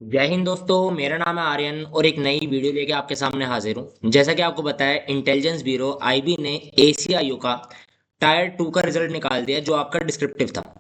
जय हिंद दोस्तों, मेरा नाम है आर्यन और एक नई वीडियो लेके आपके सामने हाजिर हूँ। जैसा कि आपको पता है, इंटेलिजेंस ब्यूरो आईबी ने एसीआईयू का टायर 2 का रिजल्ट निकाल दिया जो आपका डिस्क्रिप्टिव था।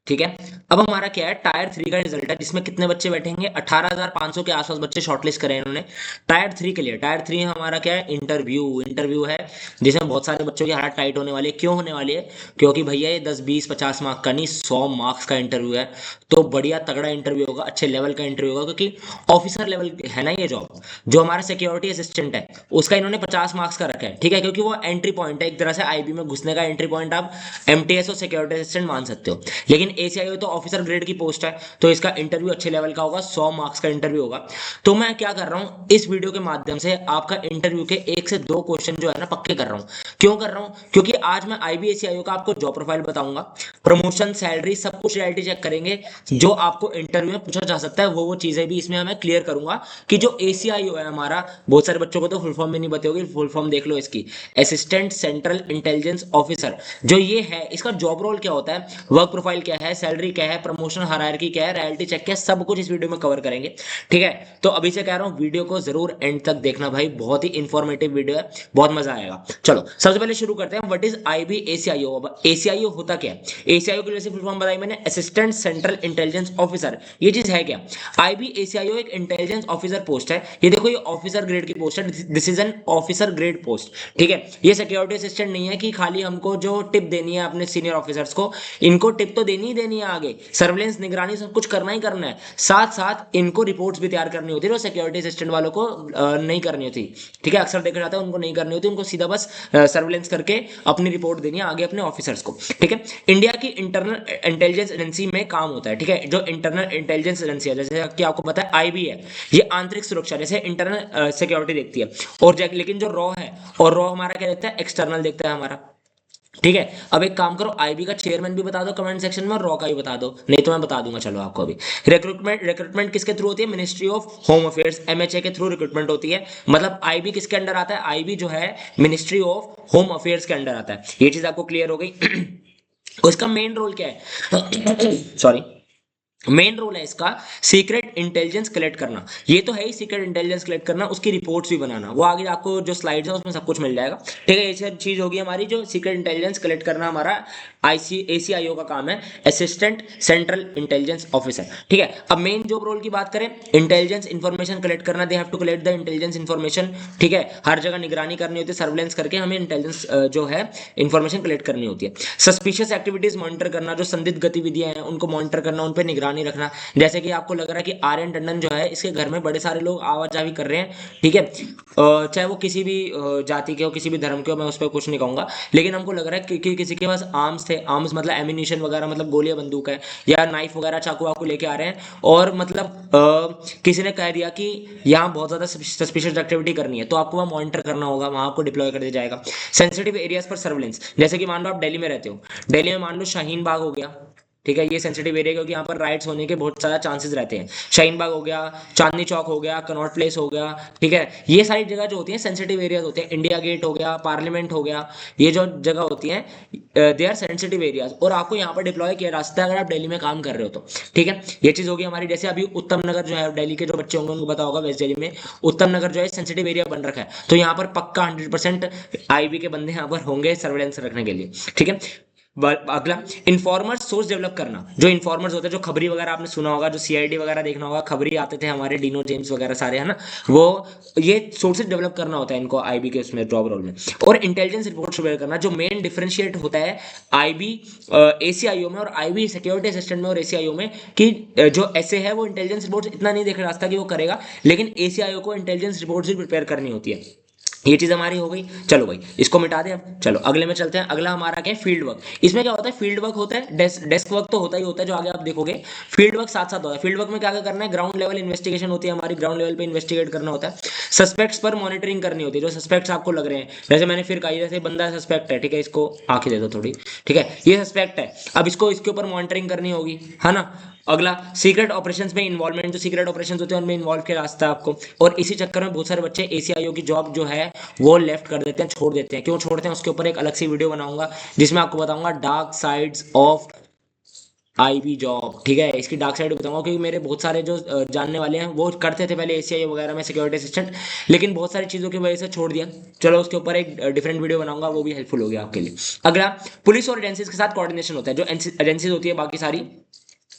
ठीक है। अब हमारा क्या है, टायर 3 का रिजल्ट है जिसमें कितने बच्चे बैठेंगे, 18,500 के आसपास बच्चे शॉर्टलिस्ट करे इन्होंने टायर 3 के लिए। टायर 3 हमारा क्या है, इंटरव्यू इंटरव्यू है जिसमें बहुत सारे बच्चों की हालत टाइट होने वाली है। क्यों होने वाली है? क्योंकि भैया ये 10 20 50 मार्क्स का नहीं, 100 मार्क्स का इंटरव्यू है। तो बढ़िया तगड़ा इंटरव्यू होगा, अच्छे लेवल का इंटरव्यू होगा, क्योंकि ऑफिसर लेवल है ना ये जॉब। जो हमारा सिक्योरिटी असिस्टेंट है उसका इन्होंने 50 मार्क्स का रखा है। ठीक है, क्योंकि वो एंट्री पॉइंट है एक तरह से आईबी में घुसने का। एंट्री पॉइंट आप एमटीएस और सिक्योरिटी असिस्टेंट मान सकते हो। लेकिन एसीआईओ तो ऑफिसर ग्रेड की पोस्ट है, तो इसका इंटरव्यू अच्छे लेवल का होगा, 100 मार्क्स का इंटरव्यू होगा। तो मैं क्या कर रहा हूँ, इस वीडियो के माध्यम से आपका इंटरव्यू के 1 से 2 क्वेश्चन जो है ना पक्के कर रहा हूँ। क्यों कर रहा हूँ? क्योंकि आज मैं आईबीएससीआईओ का आपको जॉब प्रोफाइल बताऊंगा, प्रमोशन, सैलरी, सब कुछ रियलिटी चेक करेंगे। जो आपको इंटरव्यू में पूछा जा सकता है वो चीजें भी इसमें हमें क्लियर करूंगा। कि जो एसीआईओ है हमारा, बहुत सारे बच्चों को तो फुल फॉर्म भी नहीं पता होगी, फुल फॉर्म देख लो इसकी। असिस्टेंट सेंट्रल इंटेलिजेंस ऑफिसर जो ये है, इसका जॉब रोल क्या होता है, वर्क प्रोफाइल क्या है, सैलरी क्या है, प्रमोशन हायरार्की क्या है, रॉयल्टी चेक क्या है, सब कुछ इस वीडियो में कवर करेंगे। ठीक है। तो अभी से कह रहा हूँ, वीडियो को जरूर एंड तक देखना भाई, बहुत ही इंफॉर्मेटिव वीडियो है, बहुत मजा आएगा। चलो सबसे पहले शुरू करते हैं, व्हाट इज आईबी एसीआईओ। अब एसीआईओ होता क्या है? एसीआईओ की वैसे फुल फॉर्म बताई मैंने, असिस्टेंट सेंट्रल इंटेलिजेंस ऑफिसर। ये चीज है क्या? आईबी एसीआईओ एक इंटेलिजेंस ऑफिसर पोस्ट है। ये देखो, ये ऑफिसर ग्रेड की पोस्ट है, this is an officer grade post. ठीक है। ये सिक्योरिटी असिस्टेंट नहीं है कि खाली हमको जो टिप देनी है अपने सीनियर ऑफिसर्स को। इनको टिप तो देनी ही देनी है, आगे सर्वेलेंस, निगरानी, सब कुछ करना ही करना है। साथ साथ इनको रिपोर्ट्स भी तैयार करनी होती है, जो सिक्योरिटी असिस्टेंट वालों को नहीं करनी होती। ठीक है, अक्सर देखा जाता है उनको नहीं करनी होती, उनको सीधा बस सर्वेलेंस करके अपनी रिपोर्ट देनी है आगे अपने ऑफिसर्स को। ठीक है। इंडिया की इंटरनल इंटेलिजेंस एजेंसी में काम होता है। ठीक है, जो इंटरनल इंटेलिजेंस एजेंसी है, जैसे कि आपको पता है आईबी है, ये आंतरिक सुरक्षा जैसे इंटरनल सिक्योरिटी देखती है। और लेकिन जो रॉ है, और रॉ हमारा क्या देखता है, एक्सटर्नल देखता है हमारा। ठीक है। अब एक काम करो, आईबी का चेयरमैन भी बता दो कमेंट सेक्शन में, और रॉ का भी बता दो, नहीं तो मैं बता दूंगा चलो आपको अभी। रिक्रूटमेंट किसके थ्रू होती है? Ministry of home affairs, MHA के थ्रू रिक्रूटमेंट होती है। मतलब आईबी किसके अंडर आता है? आईबी जो है मिनिस्ट्री ऑफ होम अफेयर्स के अंडर आता है। ये चीज आपको क्लियर हो गई? उसका मेन रोल क्या है? सॉरी। मेन रोल है इसका सीक्रेट इंटेलिजेंस कलेक्ट करना। ये तो है ही, सीक्रेट इंटेलिजेंस कलेक्ट करना, उसकी रिपोर्ट्स भी बनाना। वो आगे आपको जो स्लाइड्स है उसमें सब कुछ मिल जाएगा। ठीक है, ये सब चीज होगी हमारी, जो सीक्रेट इंटेलिजेंस कलेक्ट करना हमारा आईसी एसीआईओ का काम है, असिस्टेंट सेंट्रल इंटेलिजेंस ऑफिसर। ठीक है। अब मेन जॉब रोल की बात करें, इंटेलिजेंस इन्फॉर्मेशन कलेक्ट करना, they have to collect the intelligence information. ठीक है, हर जगह निगरानी करनी होती है, सर्वेलेंस करके हमें इंटेलिजेंस जो है इन्फॉर्मेशन कलेक्ट करनी होती है। सस्पिशियस एक्टिविटीज मॉनिटर करना, जो संदिग्ध गतिविधियां हैं उनको मॉनिटर करना, उन पर निगरानी रखना। जैसे कि आपको लग रहा है कि आर्यन टंडन जो है, इसके घर में बड़े सारे लोग आवाजाही कर रहे हैं। ठीक है। चाहे वो किसी भी जाति के हो, किसी भी धर्म के हो, मैं उस पर कुछ नहीं कहूंगा। लेकिन हमको लग रहा है कि किसी के पास आर्म्स थे, आर्म्स मतलब एमिनेशन वगैरह, मतलब गोलियां बंदूक है, या नाइफ वगैरह चाकू वाकू लेके आ रहे हैं। और मतलब किसी ने कह दिया कि यहाँ बहुत ज्यादा सस्पिशियस एक्टिविटी करनी है, तो आपको वहाँ मॉनिटर करना होगा, वहां आपको डिप्लॉय कर दिया जाएगा। सेंसिटिव एरियाज पर सर्वेलेंस, जैसे कि मान लो आप दिल्ली में रहते हो, दिल्ली में मान लो शाहीन बाग हो गया। ठीक है, ये सेंसिटिव एरिया, क्योंकि यहाँ पर राइट्स होने के बहुत सारा चांसेस रहते हैं। शाहीन बाग हो गया, चांदनी चौक हो गया, कनॉट प्लेस हो गया। ठीक है, ये सारी जगह जो होती हैं सेंसिटिव एरियाज होते हैं। इंडिया गेट हो गया, पार्लियामेंट हो गया, ये जो जगह होती हैं दे आर सेंसिटिव एरियाज, और आपको यहाँ पर डिप्लॉय किया जा सकता है अगर आप दिल्ली में काम कर रहे हो तो। ठीक है, ये चीज होगी हमारी। जैसे अभी उत्तम नगर जो है, दिल्ली के जो बच्चे होंगे उनको पता होगा, वेस्ट दिल्ली में उत्तम नगर जो है सेंसिटिव एरिया बन रखा है, तो यहाँ पर पक्का 100% आईबी के बंदे यहाँ पर होंगे सर्वेलेंस रखने के लिए। ठीक है। अगला, इन्फॉर्मर सोर्स डेवलप करना। जो इन्फॉर्मर्स होते हैं, जो खबरी वगैरह आपने सुना होगा, जो सीआईडी वगैरह देखना होगा, खबरी आते थे हमारे, डीनो जेम्स वगैरह सारे, है ना वो। ये सोर्सेज डेवलप करना होता है इनको आईबी के उसमें जॉब रोल में। और इंटेलिजेंस रिपोर्ट प्रिपेयर करना, जो मेन डिफरेंशिएट होता है आईबी एसीआईओ में और आईबी सिक्योरिटी असिस्टेंट में और एसीआईओ में, कि जो ऐसे है वो इंटेलिजेंस रिपोर्ट इतना नहीं देखा रास्ता कि वो करेगा, लेकिन एसीआईओ को इंटेलिजेंस रिपोर्ट भी प्रिपेयर करनी होती है। ये चीज हमारी हो गई। चलो भाई, इसको मिटा दें अब, चलो अगले में चलते हैं। अगला हमारा क्या है, फील्ड वर्क। इसमें क्या होता है, फील्ड वर्क होता है, डेस्क वर्क तो होता ही होता है, जो आगे आप देखोगे। फील्ड वर्क साथ साथ होता है। फील्ड वर्क में क्या क्या करना है, ग्राउंड लेवल इन्वेस्टिगेशन होती है हमारी, ग्राउंड लेवल पे इन्वेस्टिगेट करना होता है। सस्पेक्ट्स पर मॉनिटरिंग करनी होती है, जो सस्पेक्ट्स आपको लग रहे हैं, जैसे मैंने फिर कहा, जैसे बंदा सस्पेक्ट है, ठीक है, इसको आंखें दे दो थोड़ी। ठीक है, ये सस्पेक्ट है, अब इसको इसके ऊपर मॉनिटरिंग करनी होगी, है ना। अगला, सीक्रेट ऑपरेशंस में इन्वॉल्वमेंट, जो सीक्रेट ऑपरेशंस होते हैं उनमें इन्वॉल्व किया रास्ता है आपको। और इसी चक्कर में बहुत सारे बच्चे एसीआईओ की जॉब जो है वो लेफ्ट कर देते हैं, छोड़ देते हैं। क्यों छोड़ते हैं, उसके ऊपर एक अलग सी वीडियो बनाऊंगा, जिसमें आपको बताऊंगा dark sides of IB job, ठीक है, इसकी डार्क साइड बताऊंगा क्योंकि मेरे बहुत सारे जो जानने वाले हैं वो करते थे पहले एसीआई वगैरह में सिक्योरिटी असिस्टेंट, लेकिन बहुत सारी चीज़ों की वजह से छोड़ दिया। चलो उसके ऊपर एक डिफरेंट वीडियो बनाऊंगा, वो भी हेल्पफुल होगी आपके लिए। अगला, पुलिस और एजेंसीज के साथ कोऑर्डिनेशन होता है। जो एजेंसीज होती है बाकी सारी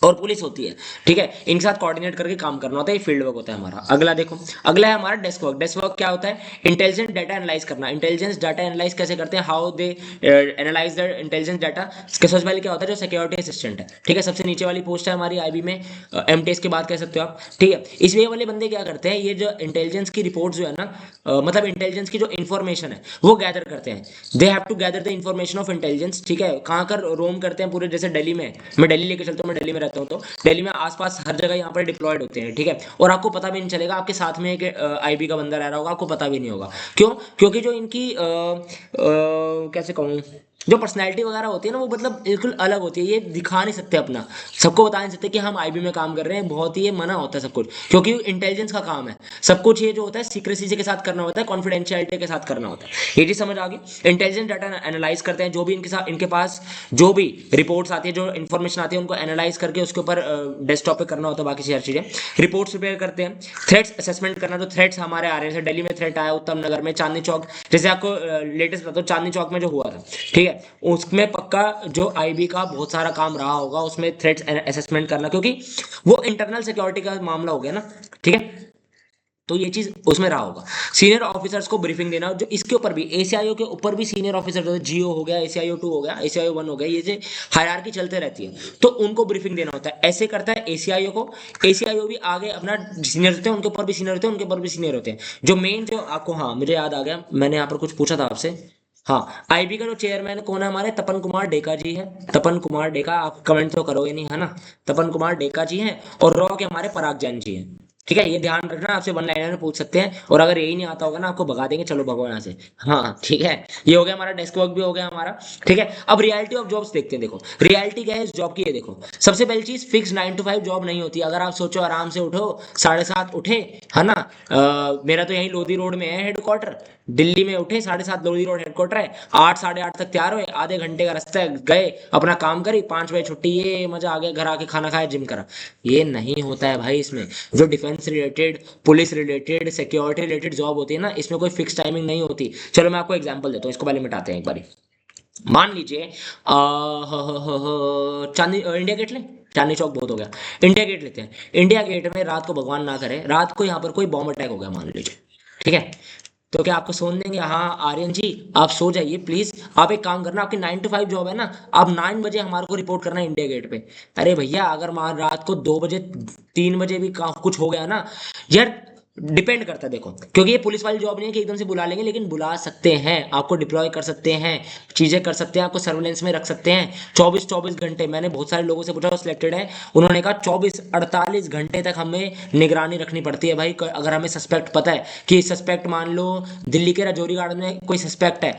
और पुलिस होती है, ठीक है, इनके साथ कोऑर्डिनेट करके काम करना होता है, ये फील्ड वर्क होता है हमारा। अगला देखो, अगला है हमारा डेस्क वर्क। डेस्क वर्क क्या होता है? इंटेलिजेंट डाटा एनालाइज करना। इंटेलिजेंस डाटा एनालाइज कैसे करते हैं? How they analyse the intelligence data. सबसे पहले क्या होता है? जो सिक्योरिटी असिस्टेंट है, ठीक है, सबसे नीचे वाली पोस्ट है हमारी आईबी में, एमटीएस के बाद कह सकते हो आप, ठीक है। इसलिए वाले बंदे क्या करते हैं, ये जो इंटेलिजेंस की रिपोर्ट जो है ना, मतलब इंटेलिजेंस की जो इन्फॉर्मेशन है वो गैदर करते हैं। They have to gather the information of intelligence, ठीक है। कहाँ कर रोम करते हैं पूरे, जैसे दिल्ली में, मैं दिल्ली लेके चलता हूँ, मैं दिल्ली में रहता हूँ, तो दिल्ली में आसपास हर जगह यहाँ पर डिप्लॉयड होते हैं, ठीक है। और आपको पता भी नहीं चलेगा, आपके साथ में एक आईबी का बंदा रह रहा होगा, आपको पता भी नहीं होगा। क्यों? क्योंकि जो इनकी कैसे कहूँ, जो पर्सनैलिटी वगैरह होती है ना, वो मतलब बिल्कुल अलग होती है, ये दिखा नहीं सकते अपना, सबको बता नहीं सकते कि हम आईबी में काम कर रहे हैं, बहुत ही ये मना होता है सब कुछ, क्योंकि इंटेलिजेंस का काम है सब कुछ, ये जो होता है सीक्रेसी के साथ करना होता है, कॉन्फिडेंशियलिटी के साथ करना होता है। ये चीज समझ आ गई? इंटेलिजेंस डाटा एनालाइज करते हैं, जो भी इनके साथ, इनके पास जो भी रिपोर्ट्स आती है, जो इन्फॉर्मेशन आती है, उनको एनालाइज करके उसके ऊपर डेस्कटॉप पे करना होता है, बाकी सारी चीजें रिपोर्ट्स प्रिपेयर करते हैं। थ्रेट्स असेसमेंट करना, जो थ्रेट्स हमारे आ रहे हैं, जैसे दिल्ली में थ्रेट आया, उत्तम नगर में, चांदनी चौक, जैसे आपको लेटेस्ट बताता हूँ, चांदनी चौक में जो हुआ था, ठीक है, उसमें पक्का जो आईबी का बहुत सारा काम रहा होगा, उसमें थ्रेट्स असेसमेंट करना, क्योंकि वो इंटरनल सिक्योरिटी का मामला हो गया ना, ठीक है, तो ये चीज उसमें रहा होगा। सीनियर ऑफिसर्स को ब्रीफिंग देना, जो इसके ऊपर भी एसीआईओ के ऊपर भी सीनियर ऑफिसर, जैसे जीओ हो गया, एसीआईओ 2 हो गया, एसीआईओ 1 हो गया, ये जो हायरार्की चलते रहती है, तो उनको ब्रीफिंग देना होता है। ऐसे करता है एसीआईओ को, एसीआईओ भी आगे अपना सीनियर होते हैं, उनके ऊपर भी सीनियर होते हैं, उनके ऊपर भी सीनियर होते हैं। जो मेन जो आपको, हाँ मुझे याद आ गया, मैंने यहाँ पर कुछ पूछा था आपसे। हाँ, आईबी का जो चेयरमैन कौन है हमारे? तपन कुमार डेका जी है। तपन कुमार डेका, आप कमेंट तो करोगे नहीं, है ना? तपन कुमार डेका जी हैं, और रॉ के हमारे पराग जैन जी हैं, ठीक है। ये ध्यान रखना, आपसे वन लाइनर में पूछ सकते हैं, और अगर यही नहीं आता होगा ना, आपको भगा देंगे, चलो भगो यहाँ से। हाँ ठीक है, ये हो गया हमारा, डेस्क वर्क भी हो गया हमारा, ठीक है। अब रियलिटी ऑफ जॉब्स देखते हैं। देखो रियलिटी क्या है इस जॉब की, ये देखो। सबसे पहली चीज, फिक्स 9 to 5 जॉब नहीं होती। अगर आप सोचो आराम से उठो, 7:30 उठे, है ना, मेरा तो यहीं लोधी रोड में है हेडक्वार्टर, दिल्ली में उठे 7:30, लोधी रोड हेडक्वार्टर है, 8 8:30 तक तैयार हुए, आधे घंटे का रास्ता है, गए अपना काम करी, 5 बजे छुट्टी, ये मजा आ गया, घर आके खाना खाया, जिम करा। ये नहीं होता है भाई इसमें। जो defence related, police related, security related job होती है ना, इसमें कोई फिक्स टाइमिंग नहीं होती। चलो मैं आपको एग्जांपल देता हूँ, इसको पहले मिटाते हैं एक बारी। मान लीजिए चांदी इंडिया गेट लें, चांदनी चौक बहुत हो गया, इंडिया गेट लेते हैं। इंडिया गेट में रात को, भगवान ना करे, रात को यहाँ पर कोई बॉम्ब अटैक हो गया मान लीजिए, ठीक है, तो क्या आपको सोने देंगे? हाँ आर्यन जी आप सो जाइए प्लीज, आप एक काम करना, आपकी 9 to 5 जॉब है ना, आप 9 बजे हमारे को रिपोर्ट करना है इंडिया गेट पे। अरे भैया, अगर मान रात को 2 बजे, 3 बजे भी कुछ हो गया ना यार, डिपेंड करता है देखो, क्योंकि ये पुलिस वाली जॉब नहीं है कि एकदम से बुला लेंगे, लेकिन बुला सकते हैं, आपको डिप्लॉय कर सकते हैं, चीजें कर सकते हैं, आपको सर्वेलेंस में रख सकते हैं 24 24 घंटे। मैंने बहुत सारे लोगों से पूछा, सिलेक्टेड है, उन्होंने कहा 24 48 घंटे तक हमें निगरानी रखनी पड़ती है भाई। अगर हमें सस्पेक्ट पता है कि सस्पेक्ट, मान लो दिल्ली के राजौरी गार्डन में कोई सस्पेक्ट है,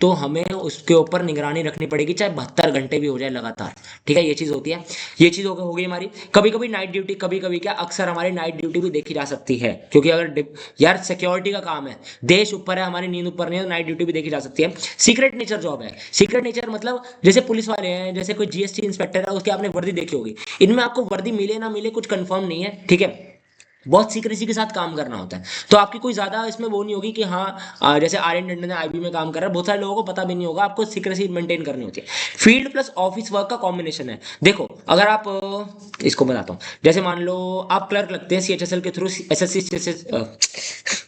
तो हमें उसके ऊपर निगरानी रखनी पड़ेगी, चाहे 72 घंटे भी हो जाए लगातार, ठीक है। ये चीज होती है, ये चीज हो गई हमारी। कभी कभी नाइट ड्यूटी, कभी कभी क्या, अक्सर हमारी नाइट ड्यूटी भी देखी जा सकती है, क्योंकि अगर यार सिक्योरिटी का काम है, देश ऊपर है, हमारी नींद ऊपर नहीं है, तो नाइट ड्यूटी भी देखी जा सकती है। सीक्रेट नेचर जॉब है। सीक्रेट नेचर मतलब जैसे पुलिस वाले हैं, जैसे कोई जीएसटी इंस्पेक्टर है, उसकी आपने वर्दी देखी होगी, इनमें आपको वर्दी मिले ना मिले कुछ कंफर्म नहीं है, ठीक है, बहुत सीक्रेसी के साथ काम करना होता है। तो आपकी कोई ज्यादा इसमें वो नहीं होगी कि हाँ, जैसे आर्यन टंडन आईबी में काम कर रहा है, बहुत सारे लोगों को पता भी नहीं होगा, आपको सीक्रेसी मेंटेन करनी होती है। फील्ड प्लस ऑफिस वर्क का कॉम्बिनेशन है। देखो अगर आप इसको बताता हूँ, जैसे मान लो आप क्लर्क लगते हैं सीएचएसएल के थ्रू,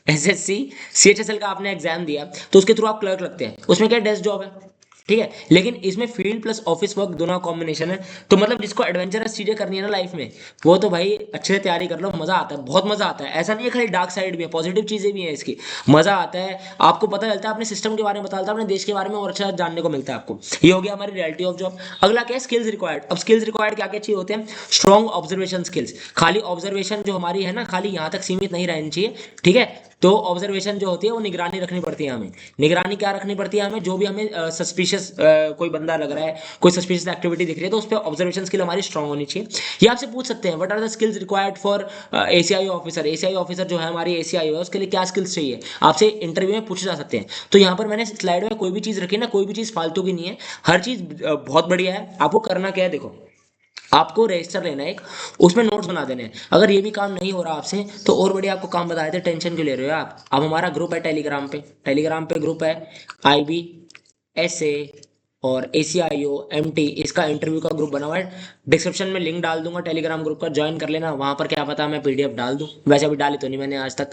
एसएससी सीएचएसएल का आपने एग्जाम दिया, तो उसके थ्रू आप क्लर्क लगते हैं, उसमें क्या डेस्क जॉब है, ठीक है, लेकिन इसमें फील्ड प्लस ऑफिस वर्क दोनों कॉम्बिनेशन है। तो मतलब जिसको एडवेंचरस चीजें करनी है ना लाइफ में, वो तो भाई अच्छे से तैयारी कर लो, मजा आता है, बहुत मजा आता है। ऐसा नहीं है खाली डार्क साइड भी है, पॉजिटिव चीजें भी हैं इसकी, मजा आता है, आपको पता चलता है, अपने सिस्टम के बारे में पता चलता है, अपने देश के बारे में और अच्छा जानने को मिलता है आपको। ये हो गया हमारी रियलिटी ऑफ जॉब। अगला क्या है? Skills required. अब स्किल्स रिक्वायर्ड क्या क्या चीज होते हैं? Strong observation skills. खाली ऑब्जर्वेशन जो हमारी है ना, खाली यहाँ तक सीमित नहीं रहनी चाहिए, ठीक है। तो ऑब्जर्वेशन जो होती है वो निगरानी रखनी पड़ती है हमें। निगरानी क्या रखनी पड़ती है हमें? जो भी हमें सस्पिशियस कोई बंदा लग रहा है, कोई सस्पिशियस एक्टिविटी दिख रही है, तो उस पर ऑब्जर्वेशन स्किल हमारी स्ट्रांग होनी चाहिए। ये आपसे पूछ सकते हैं, what are the skills required for ACI officer. ACI officer जो है हमारी एसीआई है, उसके लिए क्या स्किल्स चाहिए, आपसे इंटरव्यू में पूछे जा सकते हैं। तो यहाँ पर मैंने स्लाइड में कोई भी चीज़ रखी है ना, कोई भी चीज़ फालतू की नहीं है, हर चीज़ बहुत बढ़िया है। आपको करना क्या है देखो, आपको रजिस्टर लेना है एक, उसमें नोट्स बना देने हैं। अगर ये भी काम नहीं हो रहा आपसे तो और बढ़िया आपको काम बताए थे, टेंशन क्यों ले रहे हो आप। अब हमारा ग्रुप है टेलीग्राम पे, टेलीग्राम पे ग्रुप है IB SA और ACIO MT, इसका इंटरव्यू का ग्रुप बना हुआ है। डिस्क्रिप्शन में लिंक डाल दूंगा टेलीग्राम ग्रुप का, ज्वाइन कर लेना। वहां पर क्या पता मैं PDF डाल दूं, वैसे अभी डाली तो नहीं मैंने आज तक,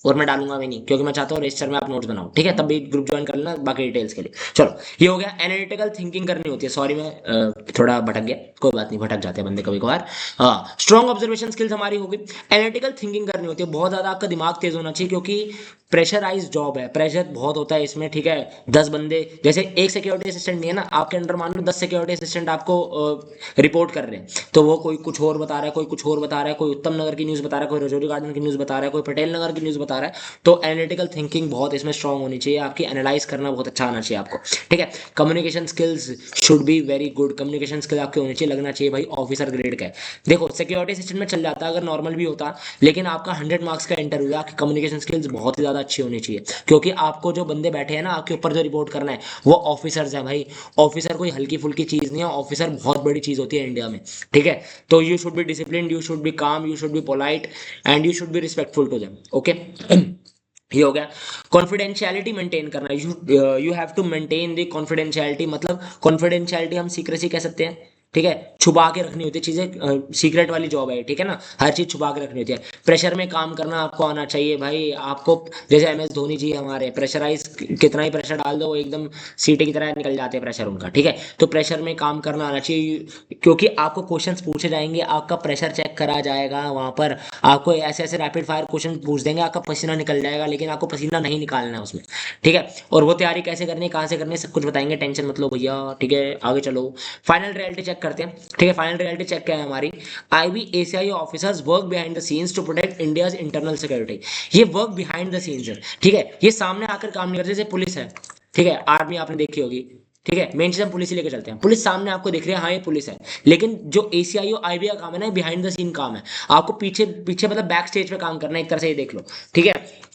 और मैं डालूंगा भी नहीं क्योंकि मैं चाहता हूँ रजिस्टर में आप नोट्स बनाओ, ठीक है। तब भी ग्रुप ज्वाइन कर लेना बाकी डिटेल्स के लिए। चलो ये हो गया, एनालिटिकल थिंकिंग करनी होती है। सॉरी मैं थोड़ा भटक गया, कोई बात नहीं, भटक जाते हैं बंदे कभी कभार। हाँ, स्ट्रॉन्ग ऑब्जर्वेशन स्किल्स हमारी होगी। एनालिटिकल थिंकिंग करनी होती है, बहुत ज्यादा आपका दिमाग तेज होना चाहिए क्योंकि प्रेशराइज जॉब है, प्रेशर बहुत होता है इसमें, ठीक है। 10 बंदे, जैसे एक सिक्योरिटी असिस्टेंट नहीं है ना आपके अंडर, मान लो 10 सिक्योरिटी असिस्टेंट आपको रिपोर्ट कर रहे हैं, तो वो कोई कुछ और बता रहा है, कोई कुछ और बता रहा है, कोई उत्तम नगर की न्यूज़ बता रहा है, कोई रजौरी गार्डन की न्यूज़ बता रहा है, कोई पटेल नगर की न्यूज़ बता रहा है। तो एनालिटिकल थिंकिंग बहुत इसमें स्ट्रांग होनी चाहिए आपकी, एनालाइज करना बहुत अच्छा आना चाहिए आपको, ठीक है। Communication skills should be very good, communication skill आपके होनी चाहिए, लगना चाहिए भाई ऑफिसर ग्रेड का है। देखो सिक्योरिटी असिस्टेंट में चल जाता अगर नॉर्मल भी होता, लेकिन आपका 100 मार्क्स का इंटरव्यू है, आपकी कम्युनिकेशन स्किल्स बहुत ही ज़्यादा अच्छी होनी चाहिए क्योंकि आपको जो बंदे बैठे हैं ना आपके ऊपर जो रिपोर्ट करना है वो ऑफिसर्स हैं भाई। ऑफिसर कोई हल्की फुल्की चीज़ नहीं है, ऑफिसर बहुत बड़ी चीज़ होती है इंडिया में, ठीक है। तो you should be discipline, you should be calm, you should be polite and you should be respectful to them, okay. ये हो गया। कॉन्फिडेंशियलिटी मेंटेन करना, you have to maintain the confidentiality, मतलब कॉन्फिडेंशियलिटी हम सीक्रेसी कह सकते हैं, ठीक है। छुपा के रखनी होती है चीजें, सीक्रेट वाली जॉब है, ठीक है ना, हर चीज छुपा के रखनी होती है। प्रेशर में काम करना आपको आना चाहिए भाई, आपको जैसे MS धोनी जी हमारे, प्रेशराइज कितना ही प्रेशर डाल दो वो एकदम सीटे की तरह निकल जाते हैं प्रेशर उनका, ठीक है। तो प्रेशर में काम करना आना चाहिए क्योंकि आपको क्वेश्चंस पूछे जाएंगे, आपका प्रेशर चेक करा जाएगा वहां पर, आपको ऐसे ऐसे रैपिड फायर क्वेश्चन पूछ देंगे, आपका पसीना निकल जाएगा, लेकिन आपको पसीना नहीं निकालना है उसमें, ठीक है। और वो तैयारी कैसे करनी है, कहाँ से करनी है, सब कुछ बताएंगे, टेंशन मत लो भैया, ठीक है। आगे चलो, फाइनल रियलिटी चेक करते हैं, ठीक है। फाइनल रियलिटी चेक क्या है हमारी, IB ACI officers work behind the scenes to protect India's internal security. ये वर्क बिहाइंड द सीन्स है, ठीक है, ये सामने आकर काम नहीं करते। जैसे पुलिस है, ठीक है, आर्मी आपने देखी होगी, ठीक है, मेन चीज हम पुलिस ही लेके चलते हैं, पुलिस सामने आपको दिख रही है, हाँ ये पुलिस है, लेकिन जो ACI और IB का काम है ना, बिहाइंड द सीन काम है, आपको पीछे पीछे मतलब बैक स्टेज पे काम करना है, एक तरह से ये देख लो, ठीक है।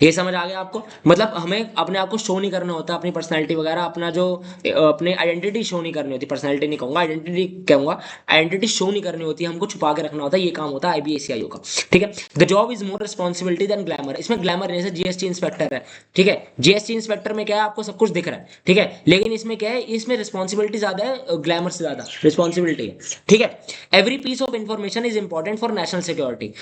ये समझ आ गया आपको, मतलब हमें अपने आप को शो नहीं करना होता, अपनी पर्सनैलिटी वगैरह, अपना जो अपने आइडेंटिटी शो नहीं करनी होती, पर्सनैलिटी नहीं कहूंगा, आइडेंटिटी कहूंगा, आइडेंटिटी शो नहीं करनी होती, हमको छुपा के रखना होता है, ये काम होता है IB ACIO का, ठीक है। The job is more responsibility than glamour, इसमें ग्लैमर जैसे GST इंस्पेक्टर है, ठीक है, GST इंस्पेक्टर में क्या है, आपको सब कुछ दिख रहा है, ठीक है, लेकिन इसमें क्या है, इसमें रिस्पॉन्सिबिलिटी ज्यादा है, ग्लैमर से ज्यादा रिस्पॉन्सिबिलिटी है, ठीक है। Every piece of information is important for national security,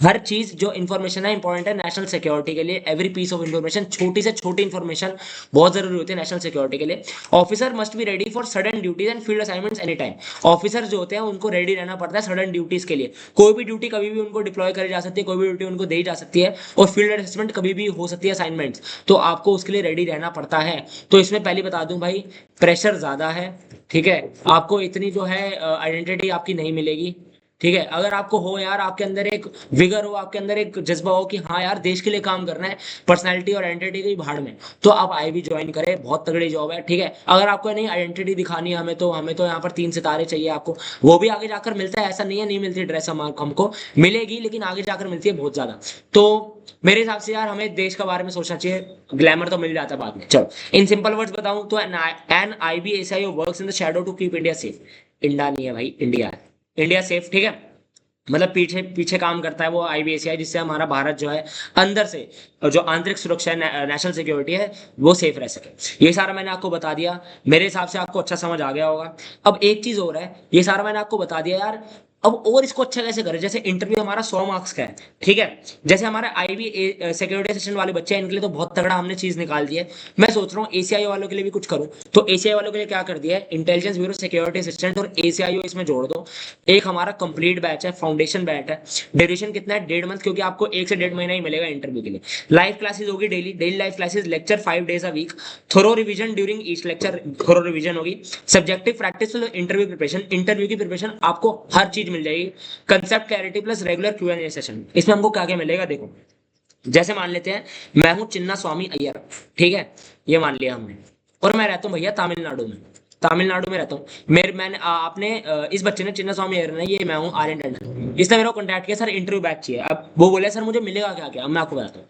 हर चीज जो इन्फॉर्मेशन है इंपॉर्टेंट है नेशनल सिक्योरिटी के लिए। एवरी पीस ऑफ इन्फॉर्मेशन, छोटी से छोटी इन्फॉर्मेशन बहुत जरूरी होती है नेशनल सिक्योरिटी के लिए। Officer must be ready for sudden duties and field assignments any time, officer जो होते हैं उनको रेडी रहना पड़ता है सडन ड्यूटीज के लिए, कोई भी ड्यूटी कभी भी उनको डिप्लॉय करी जा सकती है, कोई भी ड्यूटी उनको दी जा सकती है, और फील्ड असेसमेंट कभी भी हो सकती है, असाइनमेंट्स, तो आपको उसके लिए रेडी रहना पड़ता है। तो इसमें पहले बता दूं भाई, प्रेशर ज्यादा है, ठीक है, आपको इतनी जो है आइडेंटिटी आपकी नहीं मिलेगी, ठीक है। अगर आपको हो यार, आपके अंदर एक विगर हो, आपके अंदर एक जज्बा हो कि हाँ यार देश के लिए काम करना है, पर्सनैलिटी और आइडेंटिटी की भाड़ में, तो आप IB ज्वाइन करें, बहुत तगड़ी जॉब है, ठीक है। अगर आपको नहीं आइडेंटिटी दिखानी है हमें तो यहाँ पर 3 सितारे चाहिए आपको, वो भी आगे जाकर मिलता है, ऐसा नहीं है नहीं मिलती ड्रेस, हमको मिलेगी, लेकिन आगे जाकर मिलती है बहुत ज्यादा। तो मेरे हिसाब से यार हमें देश के बारे में सोचना चाहिए, ग्लैमर तो मिल जाता है बाद में। चलो इन सिंपल वर्ड्स बताऊं तो an IB ACIO works in the shadow to keep India safe. India नहीं है भाई, इंडिया है, इंडिया सेफ, ठीक है, मतलब पीछे पीछे काम करता है वो IB ACI, जिससे हमारा भारत जो है अंदर से जो आंतरिक सुरक्षा है, नेशनल सिक्योरिटी है, वो सेफ रह सके। ये सारा मैंने आपको बता दिया, मेरे हिसाब से आपको अच्छा समझ आ गया होगा। अब एक चीज और है, ये सारा मैंने आपको बता दिया यार, अब और इसको अच्छा कैसे करें। जैसे इंटरव्यू हमारा 100 मार्क्स का है, ठीक है, जैसे हमारे IB सिक्योरिटी असिस्टेंट वाले बच्चे हैं, इनके लिए तो बहुत तगड़ा हमने चीज निकाल दी है। मैं सोच रहा हूँ ACI वालों के लिए भी कुछ करूँ, तो ACI वालों के लिए क्या कर दिया है, इंटेलिजेंस ब्यूरो सिक्योरिटी असिस्टेंट और ACIO इसमें जोड़ दो। एक हमारा कंप्लीट बैच है, फाउंडेशन बैच है, ड्यूरेशन कितना है, 1.5 मंथ, क्योंकि आपको 1 से 1.5 महीना ही मिलेगा इंटरव्यू के लिए। लाइव क्लासेस होगी, daily daily live classes, lecture 5 days a week, thorough revision during each lecture, thorough revision होगी, subjective practice, interview preparation, interview की प्रिपरेशन आपको हर चीज मिल जाएगी, concept clarity plus regular Q&A session. इसमें हमको क्या क्या मिलेगा देखो, जैसे मान लेते हैं मैं हूं चिन्ना स्वामी अय्यर, ठीक है, ये मान लिया हमने, और मैं रहता हूँ भैया तमिलनाडु में, तमिलनाडु में रहता हूँ। आपने इस बच्चे ने, चिन्ना स्वामी अय्यर ने, ये मैं हूँ आर्यन टंडन, इसने मेरे को कॉन्टैक्ट किया, सर इंटरव्यू बैच चाहिए। अब वो बोले सर मुझे मिलेगा क्या क्या, अब मैं आपको बताता हूँ।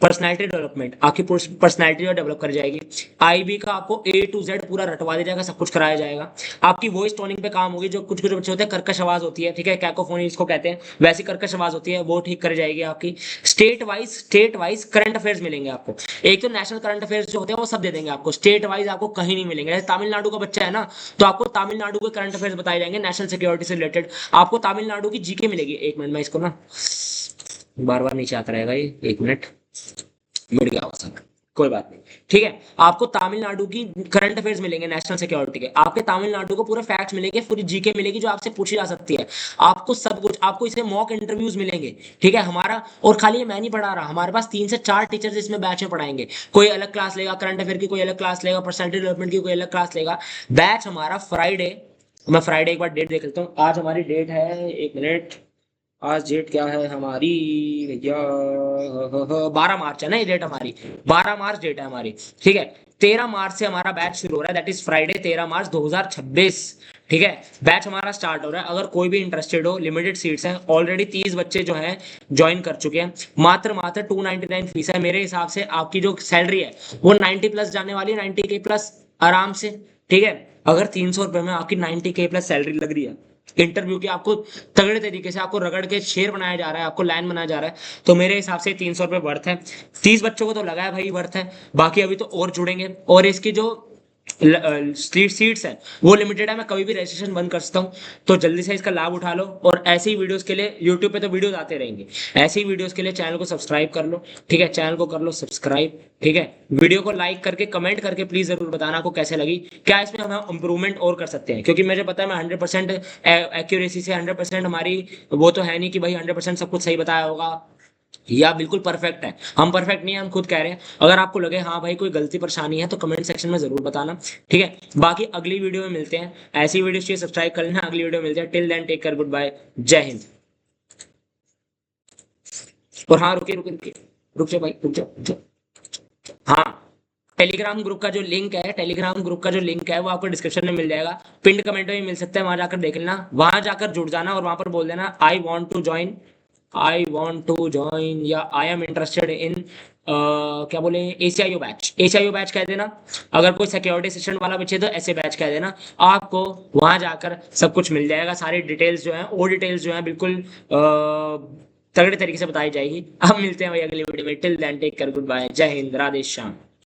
पर्सनैलिटी डेवलपमेंट, आपकी पर्सनैलिटी जो डेवलप कर जाएगी। आईबी का आपको A to Z पूरा रटवा दिया जाएगा, सब कुछ कराया जाएगा। आपकी वॉइस टोनिंग पे काम होगी, जो कुछ कुछ बच्चे होते हैं कर्कश आवाज होती है, ठीक है, कैकोफोनी इसको कहते हैं, वैसी कर्कश आवाज होती है, वो ठीक कर जाएगी आपकी। स्टेट वाइज करंट अफेयर्स मिलेंगे आपको। एक तो नेशनल करंट अफेयर्स जो होते हैं वो सब दे देंगे आपको, स्टेट वाइज आपको कहीं नहीं मिलेंगे। जैसे तमिलनाडु का बच्चा है ना, तो आपको तमिलनाडु के करंट अफेयर्स बताए जाएंगे नेशनल सिक्योरिटी से रिलेटेड। आपको तमिलनाडु की जीके मिलेगी। एक मिनट, मैं इसको ना बार बार नीचे आता रहेगा ये, एक मिनट, मिट गया हो सर, कोई बात नहीं, ठीक है। आपको तमिलनाडु की करंट अफेयर्स मिलेंगे नेशनल सिक्योरिटी के, आपके तमिलनाडु को पूरे फैक्ट्स मिलेंगे, पूरी जीके मिलेगी जो आपसे पूछी जा सकती है। आपको सब कुछ, आपको इसे मॉक इंटरव्यूज मिलेंगे, ठीक है हमारा। और खाली ये मैं नहीं पढ़ा रहा, हमारे पास 3 से 4 टीचर्स इसमें बैच में पढ़ाएंगे। कोई अलग क्लास लेगा करंट अफेयर की, कोई अलग क्लास लेगा पर्सनैलिटी डेवलपमेंट की, कोई अलग क्लास लेगा। बैच हमारा फ्राइडे, मैं फ्राइडे एक बार डेट देख लेता हूँ। आज हमारी डेट है, एक मिनट, आज डेट क्या है हमारी भैया, 12 मार्च है ना ये डेट हमारी, 12 मार्च डेट है हमारी, ठीक है। 13 मार्च से हमारा बैच शुरू हो रहा है, दैट इज फ्राइडे 13 मार्च 2026, ठीक है। बैच हमारा स्टार्ट हो रहा है। अगर कोई भी इंटरेस्टेड हो, लिमिटेड सीट्स हैं, ऑलरेडी 30 बच्चे जो हैं ज्वाइन कर चुके हैं। मात्र मात्र 299 फीस है। मेरे हिसाब से आपकी जो सैलरी है वो 90 प्लस जाने वाली है, 90K प्लस आराम से, ठीक है। अगर 300 रुपए में आपकी 90K प्लस सैलरी लग रही है, इंटरव्यू की आपको तगड़े तरीके से आपको रगड़ के शेर बनाया जा रहा है, आपको लाइन बनाया जा रहा है, तो मेरे हिसाब से 300 रुपये वर्थ है। 30 बच्चों को तो लगा है भाई वर्थ है, बाकी अभी तो और जुड़ेंगे। और इसकी जो सीट्स है वो लिमिटेड है, मैं कभी भी रजिस्ट्रेशन बंद कर सकता हूँ, तो जल्दी से इसका लाभ उठा लो। और ऐसे ही वीडियोस के लिए यूट्यूब पे तो वीडियोस आते रहेंगे, ऐसे ही वीडियोस के लिए चैनल को सब्सक्राइब कर लो, ठीक है, चैनल को कर लो सब्सक्राइब, ठीक है। वीडियो को लाइक करके कमेंट करके प्लीज जरूर बताना आपको कैसे लगी, क्या इसमें हम इंप्रूवमेंट और कर सकते हैं, क्योंकि मुझे पता है मैं 100% एक्यूरेसी से 100% हमारी वो तो है नहीं कि भाई 100% सब कुछ सही बताया होगा या बिल्कुल परफेक्ट है। हम परफेक्ट नहीं है, हम खुद कह रहे हैं। अगर आपको लगे हाँ भाई कोई गलती परेशानी है तो कमेंट सेक्शन में जरूर बताना, ठीक है। बाकी अगली वीडियो में मिलते हैं, ऐसी वीडियो चाहिए सब्सक्राइब कर लेना, अगली वीडियो में मिलते हैं। Till then take care, good bye, Jai Hind. और हाँ, रुके रुके रुके, रुक जाओ भाई, रुक जाओ, रुक जाओ। हाँ, टेलीग्राम ग्रुप का जो लिंक है वो आपको डिस्क्रिप्शन में मिल जाएगा, पिंड कमेंट में भी मिल सकता है, वहां जाकर देख लेना, वहां जाकर जुड़ जाना और वहां पर बोल देना आई वॉन्ट टू ज्वाइन या आई एम इंटरेस्टेड इन क्या बोले, एसीआईओ बैच कह देना। अगर कोई सिक्योरिटी सेशन वाला बचे तो ऐसे बैच कह देना, आपको वहां जाकर सब कुछ मिल जाएगा। सारी डिटेल्स जो है, वो डिटेल्स जो है बिल्कुल तगड़े तरीके से बताई जाएगी। अब मिलते हैं भाई अगली वीडियो में, till then take care, good bye, Jai Hind, Radhe Shyam.